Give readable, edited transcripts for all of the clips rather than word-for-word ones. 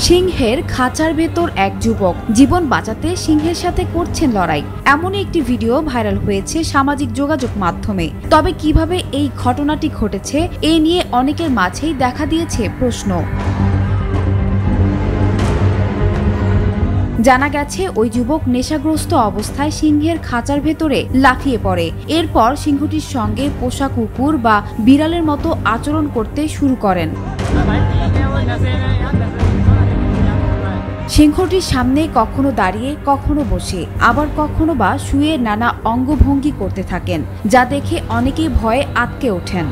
সিংহের খাঁচার ভেতর এক যুবক জীবন বাঁচাতে সিংহের সাথে করছেন লড়াই। এমনই একটি ভিডিও ভাইরাল হয়েছে সামাজিক যোগাযোগ মাধ্যমে। তবে কিভাবে এই ঘটনাটি ঘটেছে এ নিয়ে অনেকের মাঝেই দেখা দিয়েছে প্রশ্ন। জানা গেছে ওই যুবক নেশাগ্রস্ত অবস্থায় সিংহের খাঁচার ভেতরে লাফিয়ে পড়ে। এরপর সিংহটির সঙ্গে পোষা কুকুর বা বিড়ালের মতো আচরণ করতে শুরু করেন। সিংহটির সামনে কখনো দাঁড়িয়ে, কখনো বসে, আবার কখনো বা শুয়ে নানা অঙ্গভঙ্গি করতে থাকেন, যা দেখে অনেকেই ভয়ে আঁতকে ওঠেন।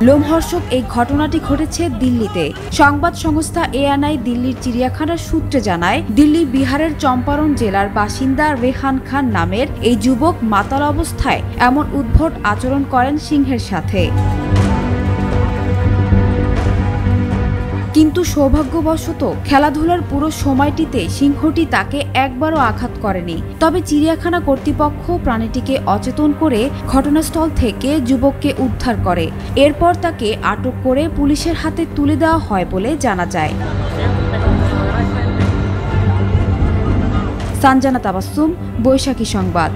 লোমহর্ষক এই ঘটনাটি ঘটেছে দিল্লিতে। সংবাদ সংস্থা এএনআই দিল্লির চিড়িয়াখানার সূত্রে জানায়, দিল্লি বিহারের চম্পারণ জেলার বাসিন্দা রেহান খান নামের এই যুবক মাতাল অবস্থায় এমন উদ্ভট আচরণ করেন সিংহের সাথে। কিন্তু সৌভাগ্যবশত খেলাধুলার পুরো সময়টিতে সিংহটি তাকে একবারও আঘাত করেনি। তবে চিড়িয়াখানা কর্তৃপক্ষ প্রাণীটিকে অচেতন করে ঘটনাস্থল থেকে যুবককে উদ্ধার করে। এরপর তাকে আটক করে পুলিশের হাতে তুলে দেওয়া হয় বলে জানা যায়। সানজানা তাবাসসুম, বৈশাখী সংবাদ।